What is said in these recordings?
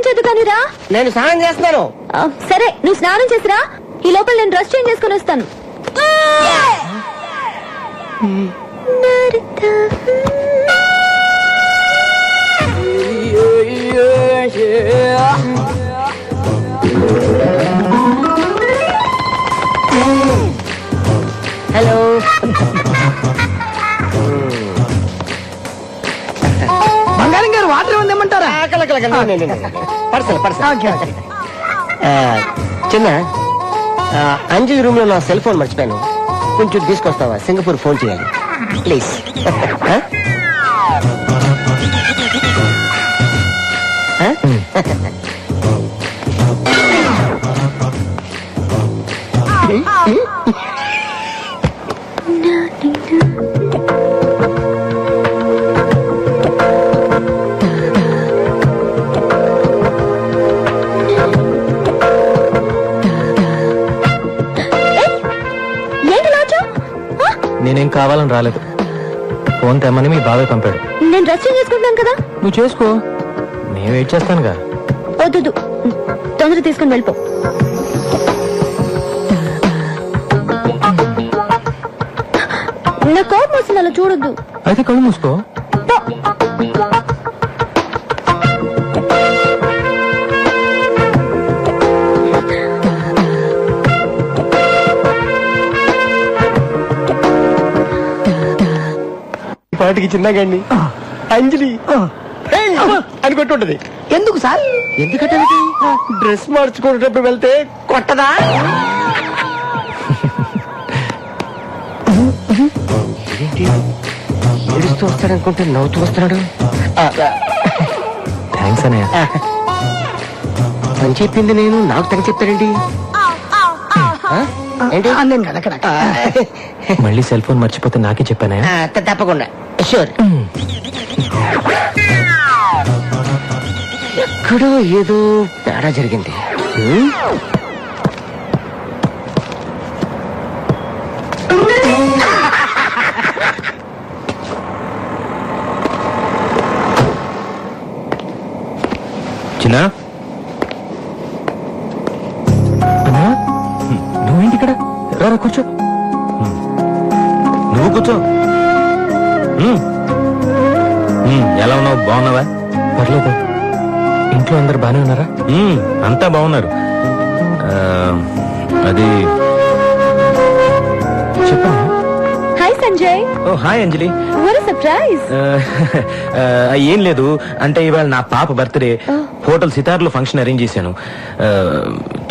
చేద్దు కానీరా. నేను స్నానం చేస్తున్నాను. సరే నువ్వు స్నానం చేసిరా, ఈ లోపల నేను డ్రెస్ చేంజ్ చేసుకుని వస్తాను. హలో. బంగారం గారు వాటర్ ఏమంటారా? చిన్న అంజలి రూమ్ లో నా సెల్ ఫోన్ మర్చిపోయాను, కొంచెం తీసుకొస్తావా? సింగపూర్ ఫోన్ చేయాలి ప్లీజ్. నేనేం కావాలని రాలేదు, ఫోన్ తెమ్మని మీ బాబాయ్ పంపాడు. నేను డ్రెస్ చేంజ్ చేసుకుంటాను కదా. నువ్వు చేసుకో, నేను వెయిట్ చేస్తానుగా. వద్దు, తొందర తీసుకుని వెళ్ళిపో. నా కోపం వస్తుంది, అలా చూడొద్దు. అయితే కళ్ళు మూసుకో. పాటికి చిన్నగండి అంజలి అని కొట్టుంటది. ఎందుకు సార్? ఎందుకంటే డ్రెస్ మార్చుకునేటప్పుడు వెళ్తే కొట్టదా? ఏంటి ఏడుస్తూ వస్తాడనుకుంటే నవ్వుతూ వస్తున్నాడు. థ్యాంక్స్ అన్నయ్య. అని చెప్పింది నేను, నాకు తగ్గ చెప్తాడండి. ఏంటి మళ్ళీ సెల్ ఫోన్ మర్చిపోతే నాకే చెప్పానే. తప్పకుండా షూర్. ఎక్కడో ఏదో తేడా జరిగింది. చిన్న నువ్వేంటి ఇక్కడ? రారా కూర్చో. నువ్వు కూర్చో. ఎలా ఉన్నావు? బాగున్నావా? పర్లేదు. ఇంట్లో అందరు బాగానే ఉన్నారా? అంతా బాగున్నారు. అది చెప్పండి. Hi Sanjay. Oh hi Anjali. What a surprise. ఏం లేదు, అంటే ఇవాళ నా పాప బర్త్డే. హోటల్ సితార్లో ఫంక్షన్ అరేంజ్ చేశాను.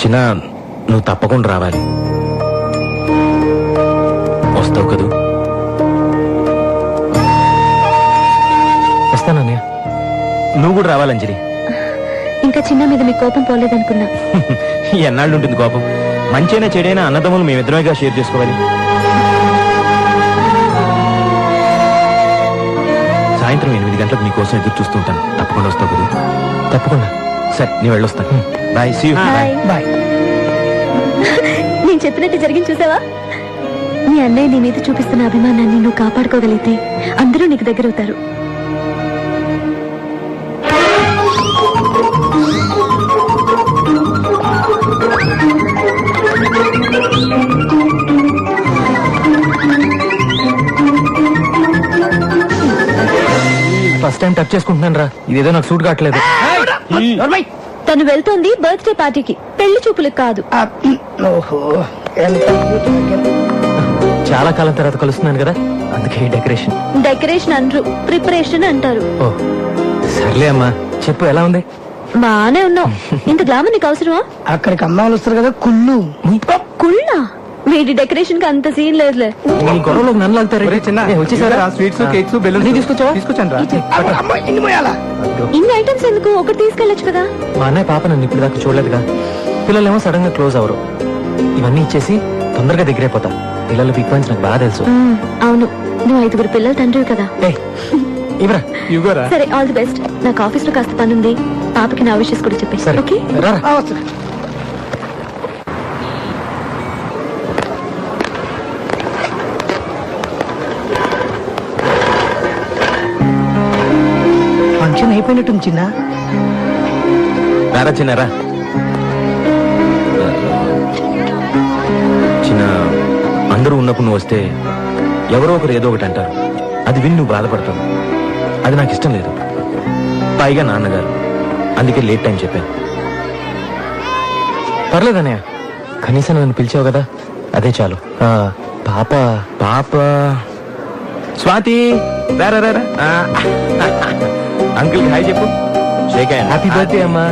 చిన్న నువ్వు తప్పకుండా రావాలి. వస్తావు కదూ? వస్తానన్నయ్య. నువ్వు కూడా రావాలి అంజలి. ఇంకా చిన్న మీద మీ కోపం పోలేదనుకున్నా. ఎన్నాళ్ళు ఉంటుంది కోపం? మంచైనా చెడైనా అన్నదమ్ములు మేమిద్దరమేగా షేర్ చేసుకోవాలి. సాయంత్రం 8 గంటలకు నీకోసం ఎదురు చూస్తూ ఉంటాను. తప్పకుండా వస్తావు కదూ? తప్పకుండా. సరే నేను వెళ్ళొస్తాను. బాయ్. See you. బాయ్. నేను చెప్పినట్టు జరిగింది చూసావా? నీ అన్నయ్య నీ మీద చూపిస్తున్న అభిమానాన్ని నువ్వు కాపాడుకోగలిగితే అందరూ నీకు దగ్గర అవుతారు. ఫస్ట్ టైం టచ్ చేసుకుంటున్నాను రా. ఇదేదో నాకు సూట్ కావట్లేదు. తను వెళ్తోంది బర్త్డే పార్టీకి, పెళ్లి చూపులకు కాదు. చాలా కాలం తర్వాత కలుస్తున్నాను కదా, అందుకే డెకరేషన్. డెకరేషన్ అనరు, ప్రిపరేషన్ అంటారు. ఓ సర్లే అమ్మా, చెప్పు ఎలా ఉంది? బానే ఉన్నావు. ఇంత గ్లామర్ నీకు అవసరమా? అక్కడికి అమ్మాయిలు వస్తారు కదా, కుళ్ళు. కుళ్ళా? వీడి డెకరేషన్ కి అంత సీన్ లేదులే. ఈ గొడవలోకి నన్ను లాగుతారు. స్వీట్స్ కేక్స్ బెలూన్స్ తీసుకొచ్చాను. ఇన్ని ఐటమ్స్ ఎందుకు? ఒకటి తీసుకెళ్లొచ్చు కదా. మా అన్నయ్య పాప నన్ను ఇప్పుడు దాకా చూడలేదుగా. పిల్లలేమో సడన్ గా క్లోజ్ అవరు. ఇవన్నీ ఇచ్చేసి తొందరగా దగ్గరైపోతా. పిల్లల బిగ్ పాయింట్స్ నాకు బాగా తెలుసు. అవును, నువ్వు 5 పిల్లల తండ్రివి కదా. ఇవ్వరా? సరే, ఆల్ ది బెస్ట్. నాకు ఆఫీస్ లో కాస్త పని ఉంది. పాపకి నా విషయస్ కూడా చెప్పేసి. ఓకే ఫంక్షన్ అయిపోయినట్టుంది చిన్న. రారా చిన్నారా. చిన్న అందరూ ఉన్నప్పుడు నువ్వు వస్తే ఎవరో ఒకరు ఏదో ఒకటి అంటారు. అది విని నువ్వు బాధపడతావు. అది నాకు ఇష్టం లేదు. పైగా నాన్నగారు, అందుకే లేట్ టైం చెప్పాను. పర్లేదన్నయ్య, కనీసం నన్ను పిలిచావు కదా, అదే చాలు. పాప పాప స్వాతి, రారా రారా. అంకుల్ హాయ్ చెప్పు. Shake hand. హ్యాపీ బర్త్డే అమ్మా.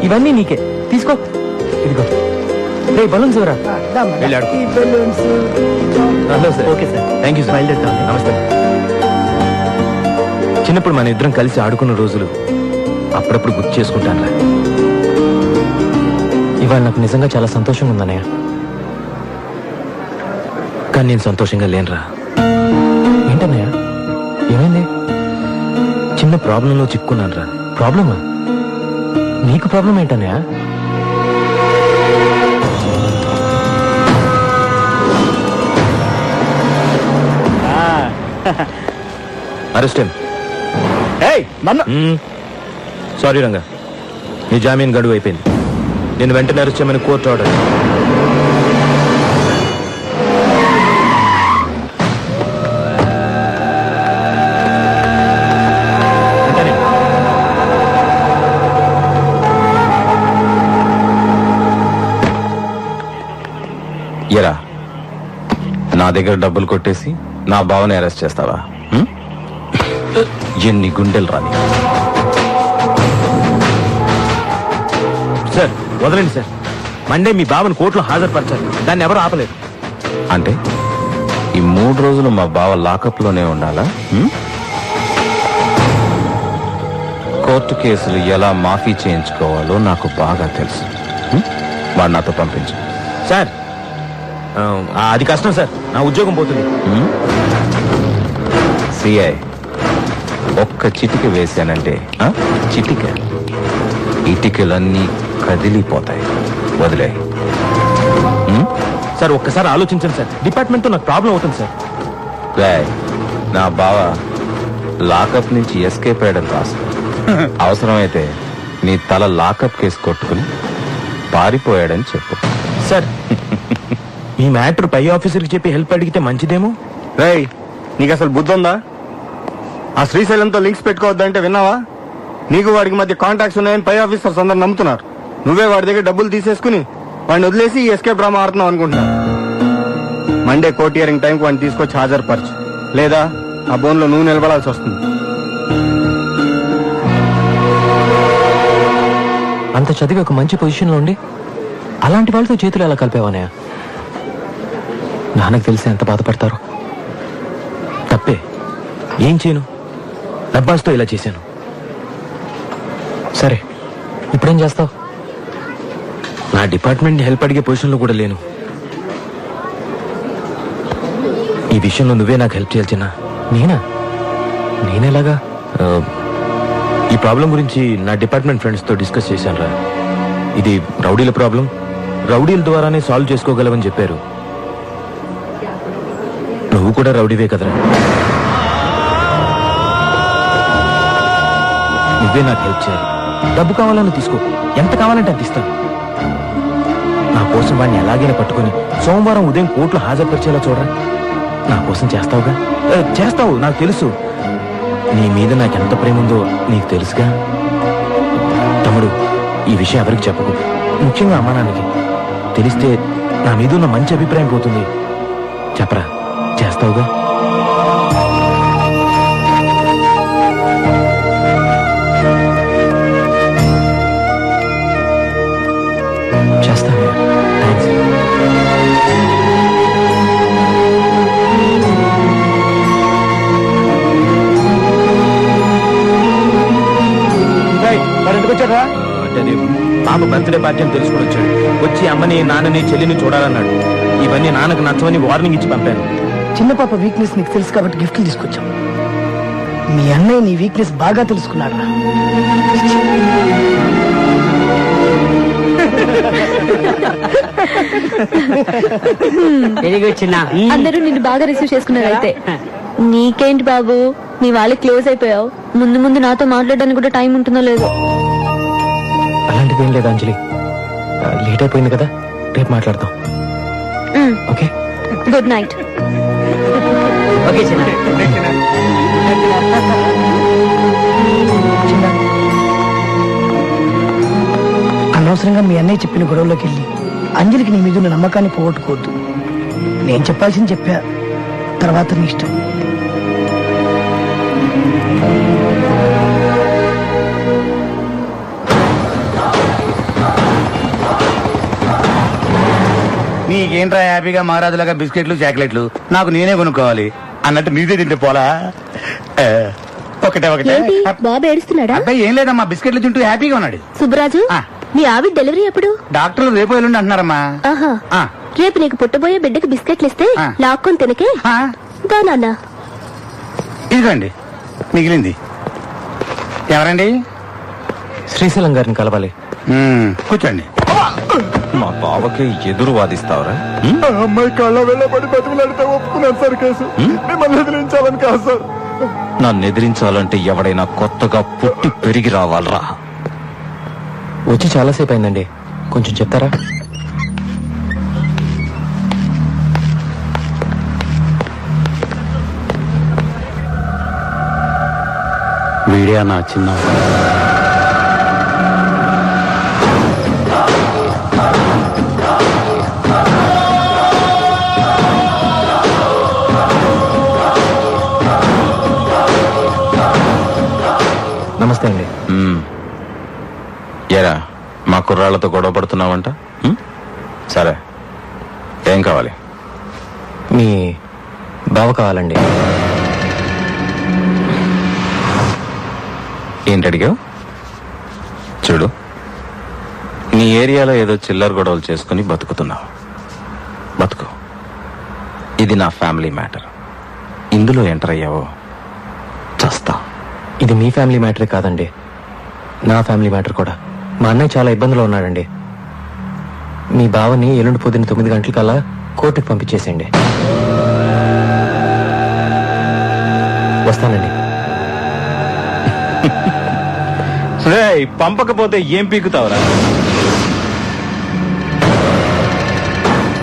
ఇవన్నీ నీకే, తీసుకో. ఇదిగో రే బలూన్స్ ఎవరా? వెళ్ళాడు. ఈ balloons. Hello sir. Okay sir, thank you sir. బయలుదేరుతాం. నమస్తే. చిన్నప్పుడు మన ఇద్దరం కలిసి ఆడుకున్న రోజులు అప్పుడప్పుడు గుర్తు చేసుకుంటాను రా. ఇవాళ నాకు నిజంగా చాలా సంతోషంగా ఉందన్నయ్య. కానీ నేను సంతోషంగా లేనురా. ఏంటన్నయ్య, ఏమైంది? చిన్న ప్రాబ్లంలో చిక్కున్నాను రా. ప్రాబ్లమా? నీకు ప్రాబ్లం ఏంటన్నయ్య? అరెస్ట్ సారీ రంగా, నీ జామీన్ గడువు అయిపోయింది. నేను వెంటనే అరెస్ట్ చేయమని కోర్టు ఆర్డర్. ఎరా, నా దగ్గర డబ్బులు కొట్టేసి నా బావని అరెస్ట్ చేస్తావా? ఎన్ని గుండెలు రాని. సార్ వదలండి సార్. మండే మీ బావని కోర్టులో హాజరుపరచాలి. దాన్ని ఎవరు ఆపలేదు. అంటే ఈ 3 రోజులు మా బావ లాకప్ లోనే ఉండాలా? కోర్టు కేసులు ఎలా మాఫీ చేయించుకోవాలో నాకు బాగా తెలుసు. వాడు నాతో పంపించు. సార్ అది కష్టం సార్, నా ఉద్యోగం పోతుంది. సిఐ ఒక్క చిటిక వేశానంటే చిటిక ఇటికలన్నీ కదిలిపోతాయి. వదిలే. సార్ ఒక్కసారి ఆలోచించండి సార్. డిపార్ట్మెంట్తో నాకు ప్రాబ్లం అవుతుంది సార్. నా బావ లాకప్ నుంచి ఎస్కేప్ అయ్యడం రాసుకో. అవసరమైతే నీ తల లాకప్ కేసు కొట్టుకుని పారిపోయాడని చెప్పు. సార్ ఈ మ్యాటర్ పై ఆఫీసర్కి చెప్పి హెల్ప్ అడిగితే మంచిదేమో. రేయ్, నీకు అసలు బుద్ధి ఉందా? ఆ శ్రీశైలంతో లింక్స్ పెట్టుకోవద్దంటే విన్నావా? నీకు వాడికి మధ్య కాంటాక్ట్స్ ఉన్నాయని పై ఆఫీసర్స్ అందరు నమ్ముతున్నారు. నువ్వే వాడి దగ్గర డబ్బులు తీసేసుకుని వాడిని వదిలేసి ఈ ఎస్కేప్ డ్రామా ఆడుతున్నావు అనుకుంటున్నా. మండే కోర్ట్ హియరింగ్ టైంకి వాడిని తీసుకొచ్చి హాజరుపరచు, లేదా ఆ బోన్లో నువ్వు నిలబడాల్సి వస్తుంది. అంత చదివి ఒక మంచి పొజిషన్లో ఉండి అలాంటి వాళ్ళతో చేతులు ఎలా కలిపేవానయ్య? నాన్నకు తెలిసి ఎంత బాధపడతారు. తప్పే, ఏం చేయను? డబ్బాస్తో ఇలా చేశాను. సరే, ఇప్పుడేం చేస్తావు? నా డిపార్ట్మెంట్ హెల్ప్ అడిగే పొజిషన్లో కూడా లేను. ఈ విషయంలో నువ్వే నాకు హెల్ప్ చేయాలి చిన్న. నేనా? నేనేలాగా? ఈ ప్రాబ్లం గురించి నా డిపార్ట్మెంట్ ఫ్రెండ్స్తో డిస్కస్ చేశాను రా. ఇది రౌడీల ప్రాబ్లం, రౌడీల ద్వారానే సాల్వ్ చేసుకోగలవని చెప్పారు. నువ్వు కూడా రౌడీవే కదరా. నువ్వే నాకు హెల్ప్ చేయాలి. డబ్బు కావాలని తీసుకో, ఎంత కావాలంటే అంత ఇస్తాను. నా కోసం వాడిని ఎలాగైనా పట్టుకుని సోమవారం ఉదయం కోర్టులో హాజరుపరిచేలా చూడరా. నా కోసం చేస్తావుగా? చేస్తావు, నాకు తెలుసు. నీ మీద నాకెంత ప్రేమ ఉందో నీకు తెలుసుగా. తమ్ముడు, ఈ విషయం ఎవరికి చెప్పకు, ముఖ్యంగా అమ్మా నాన్నకి. తెలిస్తే నా మీద ఉన్న మంచి అభిప్రాయం పోతుంది. చెప్పరా, చేస్తావుగా? చేస్తాను. థ్యాంక్స్. అంటే అది పాప బర్త్డే పార్టీ అని తెలుసుకుని వచ్చాడు. వచ్చి అమ్మని నాన్నని చెల్లిని చూడాలన్నాడు. ఇవన్నీ నాన్నకు నచ్చవని వార్నింగ్ ఇచ్చి పంపాను. చిన్న పాప వీక్నెస్ నీకు తెలుసు కాబట్టి గిఫ్ట్లు తీసుకొచ్చాం. మీ అన్నయ్య నీ వీక్నెస్ బాగా తెలుసుకున్నాడు. అందరూ నిన్ను బాగా రిసీవ్ చేసుకున్నారు. అయితే నీకేంటి బాబు, మీ వాళ్ళకి క్లోజ్ అయిపోయావు. ముందు ముందు నాతో మాట్లాడడానికి కూడా టైం ఉంటుందో లేదో. అలాంటిది ఏం లేదు అంజలి. లేట్ అయిపోయింది కదా, రేపు మాట్లాడదాం. Okay, good night. ఓకే చిన్న. అనవసరంగా మీ అన్నయ్య చెప్పిన గొడవలోకి వెళ్ళి అంజలికి నీ మీద ఉన్న నమ్మకాన్ని పోగొట్టుకోవద్దు. నేను చెప్పాల్సింది చెప్పా, తర్వాత నీ ఇష్టం. నీకేంట్రా హ్యాపీగా మహారాజులాగా బిస్కెట్లు చాక్లెట్లు నాకు నేనే కొనుక్కోవాలి అన్నట్టు నీదే తింటే పోలా. ఒకటే ఒకటే. బాబు ఏడుస్తున్నాడా? అబ్బాయి ఏం లేదమ్మా, బిస్కెట్లు తింటూ హ్యాపీగా ఉన్నాడు. సుబ్బరాజు, ఆ. మీ ఆవిడ డెలివరీ ఎప్పుడు? డాక్టర్లు రేపు ఎల్లుండి అంటున్నారమ్మా. ఆహా, ఆ. రేపు నీకు పుట్టబోయే బిడ్డకి బిస్కెట్లు ఇస్తే ఆ. లాక్కొని తినకే. ఆ, దా నాన్న. ఇదిగోండి మిగిలింది. ఎవరండి? శ్రీశైలం గారిని కలవాలి. కూర్చోండి. మా బావకి ఎదురు వాదిస్తావరా? అమ్మాయి కళ్ళ వెళ్ళబడి బతిమలాడితే ఒప్పుకున్నాను సార్ కేసు. మిమ్మల్ని ఎదిరించాలని కాదు సార్. నన్ను ఎదిరించాలంటే ఎవడైనా కొత్తగా పుట్టి పెరిగి రావాలరా. వచ్చి చాలాసేపు అయిందండి, కొంచెం చెప్తారా? వీడియా నా చిన్న నమస్తే అండి. ఎరా మా కుర్రాళ్లతో గొడవ పడుతున్నావంట? సరే, ఏం కావాలి? మీ బావ కావాలండి. ఏంటి అడిగావు? చూడు, నీ ఏరియాలో ఏదో చిల్లర గొడవలు చేసుకుని బతుకుతున్నావు. బతుకు. ఇది నా ఫ్యామిలీ మ్యాటర్. ఇందులో ఎంటర్ అయ్యావో చస్తా. ఇది మీ ఫ్యామిలీ మ్యాటరే కాదండి, నా ఫ్యామిలీ మ్యాటర్ కూడా. మా అన్నయ్య చాలా ఇబ్బందులో ఉన్నాడండి. మీ బావని ఎల్లుండి పొద్దున్న 9 గంటలకల్లా కోర్టుకు పంపించేసేయండి. వస్తానండి. పంపకపోతే ఏం పీకుతావురా?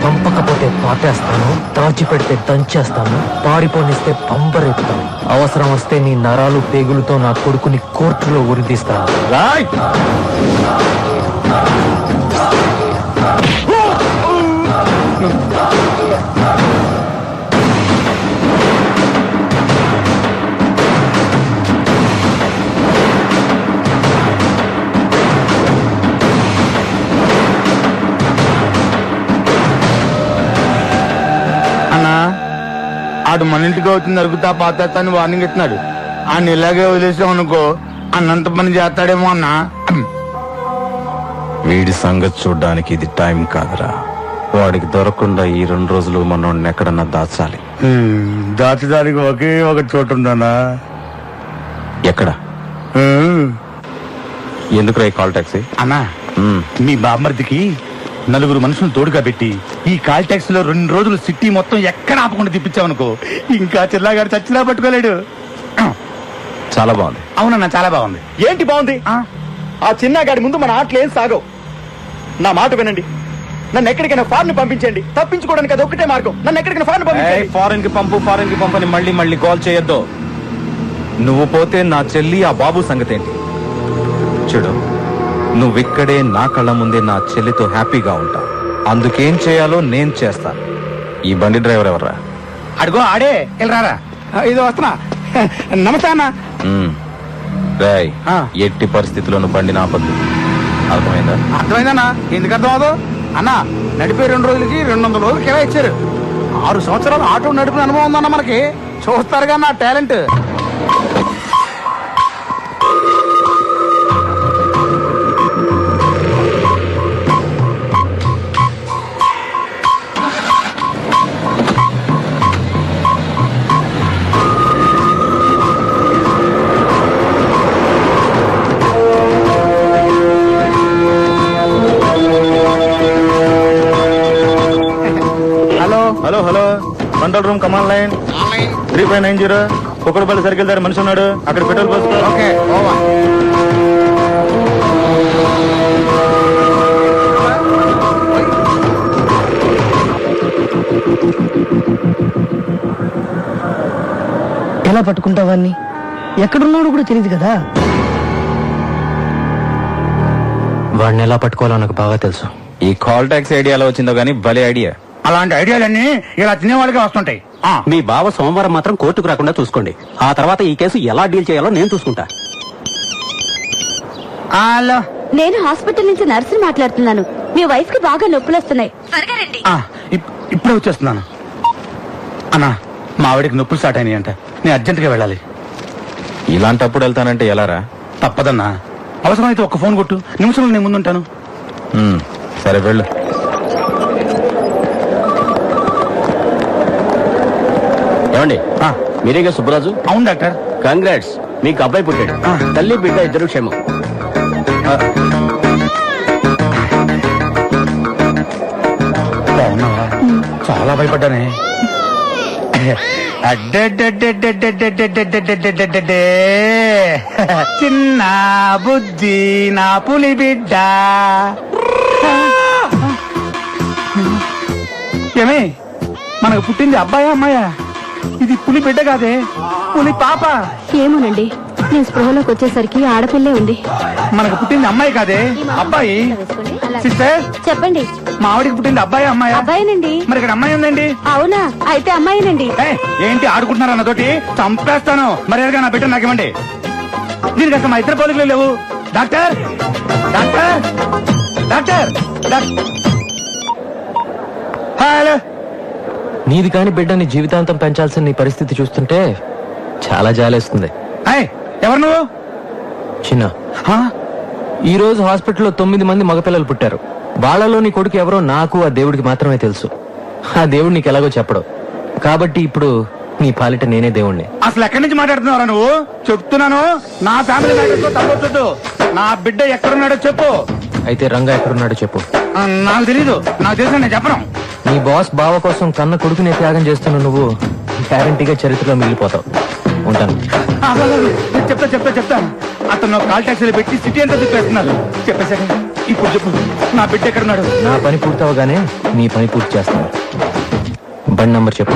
పంపకపోతే పాటేస్తాను, దాచిపెడితే దంచేస్తాను, పారిపోనిస్తే పంపరేపుతాను. అవసరం వస్తే నీ నరాలు పేగులతో నా కొడుకుని కోర్టులో ఉరిదీస్తాను. రాయ్! ఆడు మన ఇంటికి అవుతుంది నరుగుతా పాతేస్తా అని వార్నింగ్ ఇస్తున్నాడు. ఆయన ఇలాగే వదిలేసాం అనుకో అన్నంత పని చేస్తాడేమో అన్నా. వీడి సంగతి చూడ్డానికి ఇది టైం కాదురా. వాడికి దొరకకుండా ఈ 2 రోజులు మనోడిని ఎక్కడన్నా దాచాలి. దాచడానికి ఒకే ఒక చోటు ఉందన్నా. ఎక్కడ? ఎందుకు రా కాల్ టాక్సీ? అన్నా, మీ బామ్మర్దికి 4 మనుషులు తోడుగా పెట్టి ఈ కాల్ ట్యాక్సీ లో 2 రోజులు సిటీ మొత్తం ఎక్కడ ఆపకుండా తిప్పించామనుకో ఇంకా చిల్లాగాడు చచ్చినా పట్టుకోలేడు. చాలా బాగుంది. అవునన్నా, చాలా బాగుంది. ఏంటి బాగుంది? ఆ చిన్నగాడి ముందు మన ఆటలు ఏం సాగవు. నా మాట వినండి, నన్ను ఎక్కడికైనా ఫారెన్ పంపించండి. తప్పించుకోవడానికి అది ఒక్కటే మార్గం. నన్ను ఎక్కడికైనా ఫారెన్ పంపించండి. ఫారెన్ కి పంపని మళ్ళీ కాల్ చేయొద్దు. నువ్వు పోతే నా చెల్లి ఆ బాబు సంగతి ఏంటి? చూడు, నువ్విక్కడే నా కళ్ళ ముందే నా చెల్లితో హ్యాపీగా ఉంటావు. అందుకేం చేయాలో నేను చేస్తాను. ఈ బండి డ్రైవర్ ఎవర్రా? అడుగో ఆడే వెళ్ళరారా. ఇది వస్తున్నా. నమస్తే అన్న. రాయ్, ఎట్టి పరిస్థితుల్లోనూ బండి నాపద్దు. అర్థమైందా? అర్థమైందన్నా. ఎందుకు అర్థం అవదు అన్నా? నడిపే 2 రోజులకి 200 రోజులు కిరా ఇచ్చారు. 6 సంవత్సరాలు ఆటో నడిపిన అనుభవం ఉందన్న మనకి. చూస్తారుగా నా talent. Hello, control room, command line 3590. Kukkadapalli circle దగ్గర మనిషి ఉన్నాడు, అక్కడ పెట్రోల్ పోసుకో. Okay, over. ఎలా పట్టుకుంటావాన్ని? ఎక్కడున్నాడో కూడా తెలియదు కదా. వాడిని ఎలా పట్టుకోవాలో నాకు బాగా తెలుసు. ఈ కాల్ ట్యాక్స్ ఐడియా ఎలా వచ్చిందో గానీ భలే ఐడియా. అలాంటి ఐడియాలన్నీ ఇలా తినేవాళ్ళకే వస్తుంటాయి. మీ బావ సోమవారం మాత్రం కోర్టుకు రాకుండా చూసుకోండి. ఆ తర్వాత ఈ కేసు ఎలా డీల్ చేయాలో నేను చూసుకుంటా. హలో, నేను హాస్పిటల్ నుంచి నర్సుని మాట్లాడుతున్నాను. మీ వైఫ్ కి బాగా నొప్పులు వస్తున్నాయి. త్వరగా రండి. ఇప్పుడే వచ్చేస్తున్నాను. అన్నా, మా ఆవిడికి నొప్పులు స్టార్ట్ అయినాయి అంట. నేను అర్జెంటుగా వెళ్ళాలి. ఇలాంటప్పుడు వెళ్తానంటే ఎలారా? తప్పదన్నా. అవసరమైతే ఒక్క ఫోన్ కొట్టు, నిమిషంలో నేను ముందుంటాను. సరే వెళ్ళు. ఏమండి, మీరేగా సుబ్బరాజు? అవును డాక్టర్. కంగ్రాట్స్, మీకు అబ్బాయి పుట్టాడు. తల్లి బిడ్డ ఇద్దరు క్షేమం. బాగున్నావా? చాలా భయపడ్డానే. చిన్న బుజ్జి నా పులి బిడ్డ. ఏమే, మనకు పుట్టింది అబ్బాయా అమ్మాయా? ఇది పులి బిడ్డ కాదే, పులి పాప. ఏమోనండి, నేను స్పృహలోకి వచ్చేసరికి ఆడపిల్లే ఉంది. మనకు పుట్టింది అమ్మాయి కాదే, అబ్బాయి. సిస్టర్, చెప్పండి. మా ఆవిడికి పుట్టింది అబ్బాయి అమ్మాయా? అబ్బాయినండి. మరి ఇక్కడ అమ్మాయి ఉందండి. అవునా? అయితే అమ్మాయినండి. ఏంటి ఆడుకుంటున్నారు అన్నతోటి? చంపేస్తాను. మరి నా బిడ్డ నాకు ఇవ్వండి. దీనికి అసలు మా ఇద్దరు పోలికలు లేవు. Doctor, doctor, doctor, hello. నీది కాని బిడ్డని జీవితాంతం పెంచాల్సిన నీ పరిస్థితి చూస్తుంటే చాలా జాలేస్తుంది. ఎవరు నువ్వు? చిన్న, ఈ రోజు హాస్పిటల్లో 9 మంది మగపిల్లలు పుట్టారు. వాళ్ళలో నీ కొడుకు ఎవరో నాకు ఆ దేవుడికి మాత్రమే తెలుసు. ఆ దేవుడు నీకు ఎలాగో చెప్పడు. కాబట్టి ఇప్పుడు నీ పాలిట నేనే దేవుణ్ణి. అసలు ఎక్కడి నుంచి మాట్లాడుతున్నారా నువ్వు? చెప్తున్నాను, నా ఫ్యామిలీ మ్యాటర్స్ తప్పొద్దు. నా బిడ్డ ఎక్కడున్నాడో చెప్పు. అయితే రంగా ఎక్కడున్నాడో చెప్పు. నాకు తెలీదు. నాకు తెలుసు, నేను చెప్పను. నీ బాస్ బావ కోసం కన్న కొడుకునే త్యాగం చేస్తున్న నువ్వు గ్యారంటీగా చరిత్రలో మిగిలిపోతావు. ఉంటాను. చెప్తా. అతను కాల్ టాక్సీలు పెట్టి సిటీ అంతా తిప్పేస్తున్నారు. చెప్పేశాక ఇప్పుడు చెప్పు, నా బిడ్డ ఎక్కడున్నాడు? నా పని పూర్తవగానే నీ పని పూర్తి చేస్తాను. బండి నంబర్ చెప్పు.